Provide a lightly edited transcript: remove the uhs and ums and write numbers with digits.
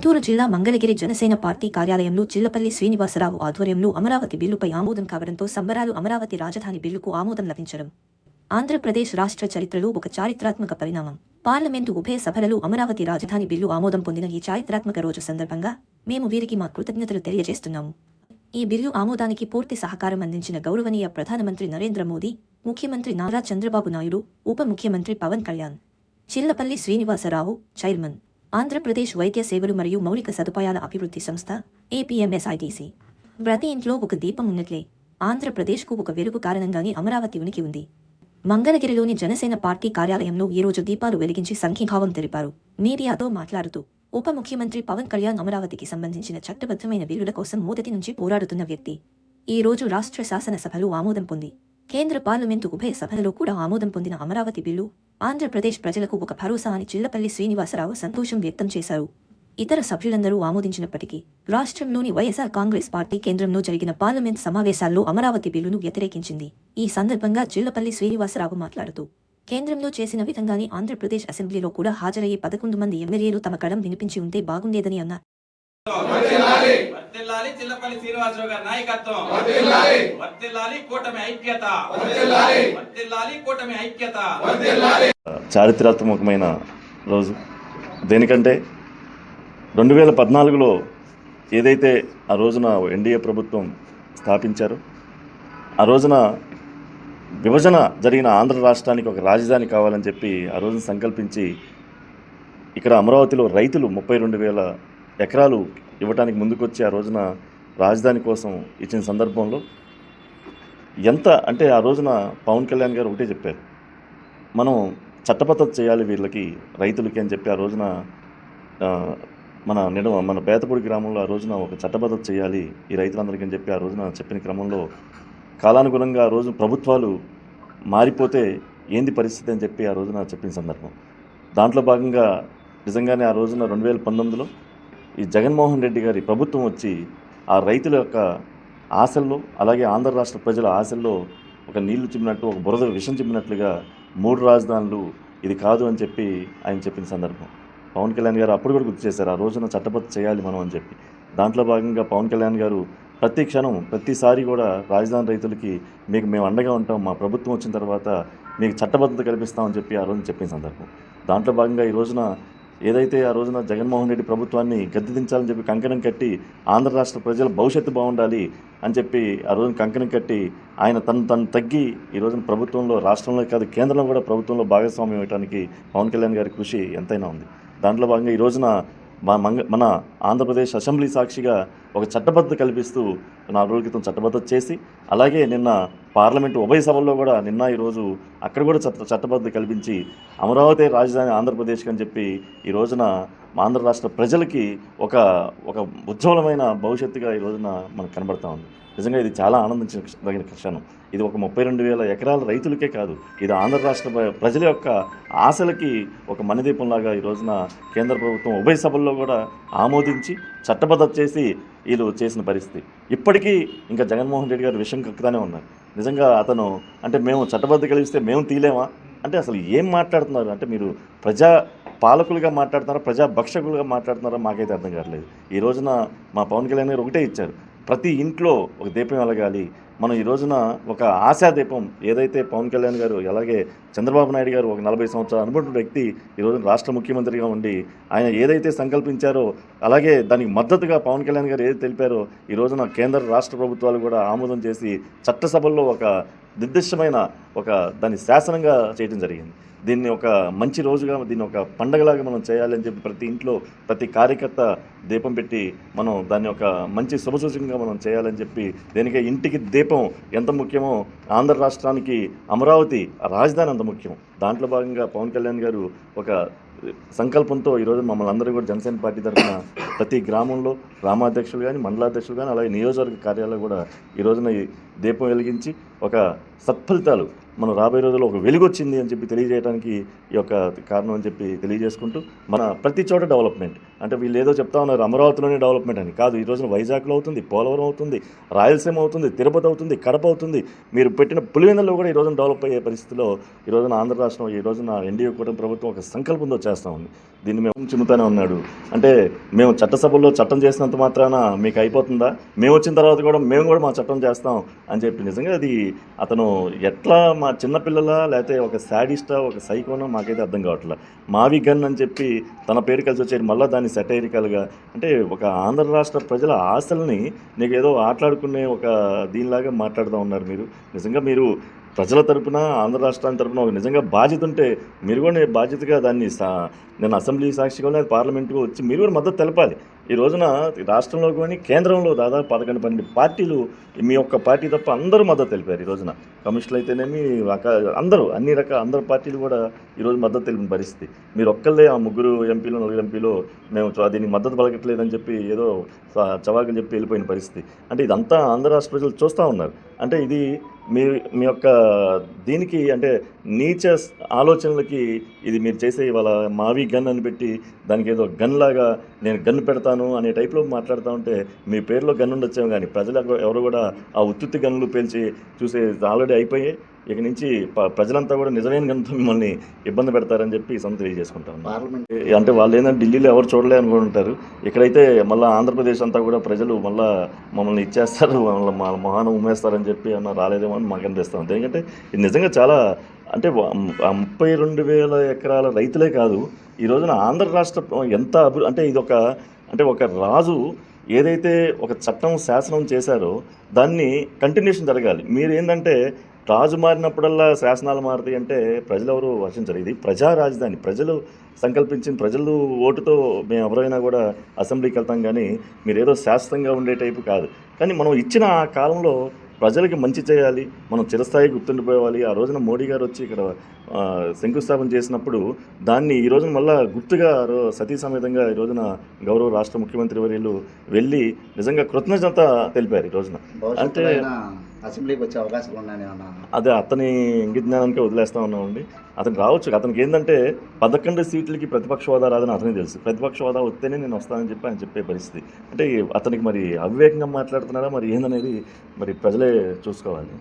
గుంటూరు జిల్లా మంగళగిరి జనసేన పార్టీ కార్యాలయంలో చిల్లపల్లి శ్రీనివాసరావు ఆధ్వర్యంలో అమరావతి బిల్లుపై ఆమోదం కావడంతో సంబరాలు. అమరావతి రాజధాని బిల్లుకు ఆమోదం లభించడం ఆంధ్రప్రదేశ్ రాష్ట్ర చరిత్రలో ఒక చారిత్రాత్మక పరిణామం. పార్లమెంటు ఉభయ సభలలో అమరావతి రాజధాని బిల్లు ఆమోదం పొందిన ఈ చారిత్రాత్మక రోజు సందర్భంగా మేము వీరికి మా కృతజ్ఞతలు తెలియజేస్తున్నాము. ఈ బిల్లు ఆమోదానికి పూర్తి సహకారం అందించిన గౌరవనీయ ప్రధానమంత్రి నరేంద్ర మోదీ, ముఖ్యమంత్రి నారా చంద్రబాబు నాయుడు, ఉప ముఖ్యమంత్రి పవన్ కళ్యాణ్, చిల్లపల్లి శ్రీనివాసరావు, చైర్మన్, ఆంధ్రప్రదేశ్ వైద్య సేవలు మరియు మౌలిక సదుపాయాల అభివృద్ధి సంస్థ ఏపీఎంఎస్ఐటీసీ. ప్రతి ఇంట్లో ఒక దీపం ఉన్నట్లే ఆంధ్రప్రదేశ్కు ఒక వెలుగు కారణంగానే అమరావతి ఉనికి ఉంది. మంగళగిరిలోని జనసేన పార్టీ కార్యాలయంలో ఈరోజు దీపాలు వెలిగించి సంఘీభావం తెలిపారు. మీడియాతో మాట్లాడుతూ ఉప ముఖ్యమంత్రి పవన్ కళ్యాణ్ అమరావతికి సంబంధించిన చట్టబద్ధమైన బిల్లుల కోసం మొదటి నుంచి పోరాడుతున్న వ్యక్తి. ఈ రోజు రాష్ట్ర శాసనసభలో ఆమోదం పొంది కేంద్ర పార్లమెంటు ఉభయ సభలలో కూడా ఆమోదం పొందిన అమరావతి బిల్లు ఆంధ్రప్రదేశ్ ప్రజలకు ఒక భరోసా అని చిల్లపల్లి శ్రీనివాసరావు సంతోషం వ్యక్తం చేశారు. ఇతర సభ్యులందరూ ఆమోదించినప్పటికీ రాష్ట్రంలోని వైఎస్ఆర్ కాంగ్రెస్ పార్టీ కేంద్రంలో జరిగిన పార్లమెంట్ సమావేశాల్లో అమరావతి బిల్లును వ్యతిరేకించింది. ఈ సందర్భంగా చిల్లపల్లి శ్రీనివాసరావు మాట్లాడుతూ కేంద్రంలో చేసిన విధంగానే ఆంధ్రప్రదేశ్ అసెంబ్లీలో కూడా హాజరయ్యే 11 మంది ఎమ్మెల్యేలు తమ కడం వినిపించి ఉంటే బాగుండేదని అన్నారు. చారిత్రాత్మకమైన రోజు. దేనికంటే 2014లో ఏదైతే ఆ రోజున ఎన్డీఏ ప్రభుత్వం స్థాపించారో, ఆ రోజున విభజన జరిగిన ఆంధ్ర రాష్ట్రానికి ఒక రాజధాని కావాలని చెప్పి ఆ రోజున సంకల్పించి ఇక్కడ అమరావతిలో రైతులు 32,000 ఎకరాలు ఇవ్వడానికి ముందుకొచ్చి ఆ రోజున రాజధాని కోసం ఇచ్చిన సందర్భంలో ఎంత అంటే ఆ రోజున పవన్ కళ్యాణ్ గారు ఒకటే చెప్పారు, మనం చట్టబద్ధత చేయాలి వీళ్ళకి, రైతులకి అని చెప్పి ఆ రోజున మన బేతపూడి గ్రామంలో ఆ రోజున ఒక చట్టబద్ధత చేయాలి ఈ రైతులందరికీ అని చెప్పి ఆ రోజున చెప్పిన క్రమంలో కాలానుగుణంగా ఆ రోజు ప్రభుత్వాలు మారిపోతే ఏంది పరిస్థితి అని చెప్పి ఆ రోజున చెప్పిన సందర్భం. దాంట్లో భాగంగా నిజంగానే ఆ రోజున 2019లో ఈ జగన్మోహన్ రెడ్డి గారి ప్రభుత్వం వచ్చి ఆ రైతుల యొక్క ఆశల్లో, అలాగే ఆంధ్ర రాష్ట్ర ప్రజల ఆశల్లో ఒక నీళ్లు చిమ్మినట్టు, ఒక బురద విషం చిమ్మినట్లుగా 3 రాజధానులు ఇది కాదు అని చెప్పి ఆయన చెప్పిన సందర్భం. పవన్ కళ్యాణ్ గారు అప్పుడు కూడా గుర్తు చేశారు, ఆ రోజున చట్టబద్ధ చేయాలి మనం అని చెప్పి. దాంట్లో భాగంగా పవన్ కళ్యాణ్ గారు ప్రతి క్షణం ప్రతిసారి కూడా రాజధాని రైతులకి మేము అండగా ఉంటాం, మా ప్రభుత్వం వచ్చిన తర్వాత మీకు చట్టబద్ధత కల్పిస్తామని చెప్పి ఆ రోజున చెప్పిన సందర్భం. దాంట్లో భాగంగా ఈ రోజున ఏదైతే ఆ రోజున జగన్మోహన్ రెడ్డి ప్రభుత్వాన్ని గద్దెదించాలని చెప్పి కంకణం కట్టి ఆంధ్ర రాష్ట్ర ప్రజల భవిష్యత్తు బాగుండాలి అని చెప్పి ఆ రోజున కంకణం కట్టి ఆయన తను తగ్గి ఈ రోజున ప్రభుత్వంలో, రాష్ట్రంలో కాదు కేంద్రంలో కూడా ప్రభుత్వంలో భాగస్వామ్యం ఇవ్వడానికి పవన్ కళ్యాణ్ గారి కృషి ఎంతైనా ఉంది. దాంట్లో భాగంగా ఈ రోజున మన ఆంధ్రప్రదేశ్ అసెంబ్లీ సాక్షిగా ఒక చట్టబద్ధత కల్పిస్తూ 4 రోజుల క్రితం చట్టబద్ధత చేసి, అలాగే నిన్న పార్లమెంటు ఉభయ సభల్లో కూడా ఈరోజు అక్కడ కూడా చట్టబద్ధత కల్పించి అమరావతి రాజధాని ఆంధ్రప్రదేశ్కి అని చెప్పి ఈ రోజున ఆంధ్ర రాష్ట్ర ప్రజలకి ఒక ఉజ్వలమైన భవిష్యత్తుగా ఈ రోజున మనకు కనబడతా ఉంది. నిజంగా ఇది చాలా ఆనందించదగిన క్షణం. ఇది ఒక 32,000 ఎకరాల రైతులకే కాదు, ఇది ఆంధ్ర రాష్ట్ర ప్రజల యొక్క ఆశలకి ఒక మణిదీపంలాగా ఈ రోజున కేంద్ర ప్రభుత్వం ఉభయ సభల్లో కూడా ఆమోదించి చట్టబద్ధత చేసి వీళ్ళు చేసిన పరిస్థితి. ఇప్పటికీ ఇంకా జగన్మోహన్ రెడ్డి గారు విషయం కక్కుతానే ఉన్నారు. నిజంగా అతను అంటే మేము చట్టబద్ధత కలిగిస్తే మేము తీలేమా అంటే అసలు ఏం మాట్లాడుతున్నారు అంటే, మీరు ప్రజా పాలకులుగా మాట్లాడుతున్నారా, ప్రజా భక్షకులుగా మాట్లాడుతున్నారా మాకైతే అర్థం కావట్లేదు. ఈ రోజున మా పవన్ కళ్యాణ్ గారు ఒకటే ఇచ్చారు, ప్రతి ఇంట్లో ఒక దీపం వెలగాలి. మనం ఈ రోజున ఒక ఆశా దీపం ఏదైతే పవన్ కళ్యాణ్ గారు, అలాగే చంద్రబాబు నాయుడు గారు ఒక 40 సంవత్సరాల అనుభవం వ్యక్తి ఈ రోజున రాష్ట్ర ముఖ్యమంత్రిగా ఉండి ఆయన ఏదైతే సంకల్పించారో, అలాగే దానికి మద్దతుగా పవన్ కళ్యాణ్ గారు ఏదైతే తెలిపారో ఈ రోజున కేంద్ర రాష్ట్ర ప్రభుత్వాలు కూడా ఆమోదం చేసి చట్టసభల్లో ఒక నిర్దిష్టమైన దాన్ని శాసనంగా చేయడం జరిగింది. దీన్ని ఒక మంచి రోజుగా, దీన్ని ఒక పండగలాగా మనం చేయాలని చెప్పి ప్రతి ఇంట్లో ప్రతి కార్యకర్త దీపం పెట్టి మనం దాన్ని ఒక మంచి శుభసూచకంగా మనం చేయాలని చెప్పి, దేనికే ఇంటికి దీపం ఎంత ముఖ్యమో ఆంధ్ర రాష్ట్రానికి అమరావతి రాజధాని అంత ముఖ్యం. దాంట్లో భాగంగా పవన్ కళ్యాణ్ గారు ఒక సంకల్పంతో ఈరోజు మమ్మల్ని అందరూ కూడా జనసేన పార్టీ తరఫున ప్రతి గ్రామంలో గ్రామాధ్యక్షులు కానీ, మండలాధ్యక్షులు కానీ, అలాగే నియోజకవర్గ కార్యాలయాలు కూడా ఈ రోజున ఈ దీపం వెలిగించి ఒక సత్ఫలితాలు మనం రాబోయే రోజుల్లో ఒక వెలుగొచ్చింది అని చెప్పి తెలియజేయడానికి ఈ యొక్క కారణం అని చెప్పి తెలియజేసుకుంటూ, మన ప్రతి చోట డెవలప్మెంట్ అంటే వీళ్ళు ఏదో చెప్తా ఉన్నారు అమరావతిలోనే డెవలప్మెంట్ అని. కాదు, ఈ రోజున వైజాగ్లో అవుతుంది, పోలవరం అవుతుంది, రాయలసీమ అవుతుంది, తిరుపతి అవుతుంది, కడప అవుతుంది. మీరు పెట్టిన పులివెందుల్లో కూడా ఈ రోజున డెవలప్ అయ్యే పరిస్థితిలో ఈ రోజున ఆంధ్ర రాష్ట్రం, ఈ రోజున ఎన్డీఏ కూటమి ప్రభుత్వం ఒక సంకల్పంతో చేస్తూ ఉంది. దీన్ని మేము చిమ్ముతానే ఉన్నాడు. అంటే మేము చట్టసభల్లో చట్టం చేసినంత మాత్రాన మీకు అయిపోతుందా? మేము వచ్చిన తర్వాత కూడా మేము కూడా మా చట్టం చేస్తాం అని చెప్పి నిజంగా అది అతను ఎట్లా మా చిన్నపిల్లల లేకపోతే ఒక శాడిస్టా ఒక సైకోనో మాకైతే అర్థం కావట్లేదు. మావి గన్ అని చెప్పి తన పేరు కలిసి వచ్చేది మళ్ళీ దాన్ని సెటైరికల్గా అంటే ఒక ఆంధ్ర రాష్ట్ర ప్రజల ఆశల్ని నీకు ఏదో ఆటలాడుకునే ఒక దీనిలాగా మాట్లాడుతూ ఉన్నారు మీరు. నిజంగా మీరు ప్రజల తరపున ఆంధ్ర రాష్ట్రాన్ని తరపున ఒక నిజంగా బాధ్యత ఉంటే మీరు కూడా బాధ్యతగా దాన్ని నేను అసెంబ్లీ సాక్షిగా లేదా పార్లమెంటుకు వచ్చి మీరు కూడా మద్దతు తెలపాలి. ఈ రోజున రాష్ట్రంలో కానీ కేంద్రంలో దాదాపు 11-12 పార్టీలు మీ యొక్క పార్టీ తప్ప అందరూ మద్దతు తెలిపారు. ఈ రోజున కమ్యూనిస్టులు అయితేనేమి అందరూ అందరు పార్టీలు కూడా ఈరోజు మద్దతు తెలిపిన పరిస్థితి. మీరు ఒక్కళ్ళే ఆ 3 ఎంపీలు 4 ఎంపీలు మేము దీనికి మద్దతు పలకట్లేదని చెప్పి ఏదో చవాకులు చెప్పి వెళ్ళిపోయిన పరిస్థితి. అంటే ఇదంతా ఆంధ్ర రాష్ట్ర ప్రజలు చూస్తూ ఉన్నారు. అంటే ఇది మీ మీ యొక్క దీనికి అంటే నీచ ఆలోచనలకి ఇది మీరు చేసే ఇవాళ మావి గన్ అని పెట్టి దానికి ఏదో గన్ లాగా నేను గన్ పెడతాను అనే టైప్లో మాట్లాడుతూ ఉంటే మీ పేరులో గన్ ఉండొచ్చేమో కానీ ప్రజలు ఎవరు కూడా ఆ ఉత్తుత్తి గన్నులు పేల్చి చూసే ఆల్రెడీ అయిపోయాయి. ఇక నుంచి ప్రజలంతా కూడా నిజమైన గన్తో మిమ్మల్ని ఇబ్బంది పెడతారని చెప్పి ఈ సంగతి తెలియజేసుకుంటాం. పార్లమెంట్ అంటే వాళ్ళు ఏంటంటే ఢిల్లీలో ఎవరు చూడలే అనుకుంటారు. ఇక్కడైతే మళ్ళీ ఆంధ్రప్రదేశ్ అంతా కూడా ప్రజలు మమ్మల్ని ఇచ్చేస్తారు, మా మొహాన ఉమ్మేస్తారని చెప్పి అన్న రాలేదేమో అని మాకు అనిపిస్తూ ఉంది. ఎందుకంటే ఇది నిజంగా చాలా అంటే 32,000 ఎకరాల రైతులే కాదు, ఈ రోజున ఆంధ్ర రాష్ట్రం ఎంత అంటే ఇదొక అంటే ఒక రాజు ఏదైతే ఒక చట్టం శాసనం చేశారో దాన్ని కంటిన్యూషన్ జరగాలి. మీరు ఏంటంటే రాజు మారినప్పుడల్లా శాసనాలు మారుతాయి అంటే ప్రజలు ఎవరు వర్షించరు. ఇది ప్రజా రాజధాని, ప్రజలు సంకల్పించిన ప్రజలు ఓటుతో మేము ఎవరైనా కూడా అసెంబ్లీకి వెళ్తాం, కానీ మీరు ఏదో శాశ్వతంగా ఉండే టైపు కాదు. కానీ మనం ఇచ్చిన ఆ కాలంలో ప్రజలకి మంచి చేయాలి, మనం చిరస్థాయి గుర్తుండిపోవాలి. ఆ రోజున మోడీ గారు వచ్చి ఇక్కడ శంకుస్థాపన చేసినప్పుడు దాన్ని ఈ రోజున మళ్ళీ గుర్తుగా సతీ సమేతంగా ఈ రోజున గౌరవ రాష్ట్ర ముఖ్యమంత్రి వర్యులు వెళ్ళి నిజంగా కృతజ్ఞత తెలిపారు. ఈ రోజున అంటే అసెంబ్లీకి వచ్చే అవకాశాలు ఉన్నాయని అదే అతని ఇంగిత జ్ఞానానికే వదిలేస్తా ఉన్నామండి. అతను రావచ్చు, అతనికి ఏంటంటే 11 సీట్లకి ప్రతిపక్ష హోదా రాదని అతనికి తెలుసు. ప్రతిపక్ష హోదా వస్తేనే నేను వస్తానని చెప్పి ఆయన చెప్పే పరిస్థితి. అంటే అతనికి మరి అవివేకంగా మాట్లాడుతున్నారా మరి ఏందనేది మరి ప్రజలే చూసుకోవాలి.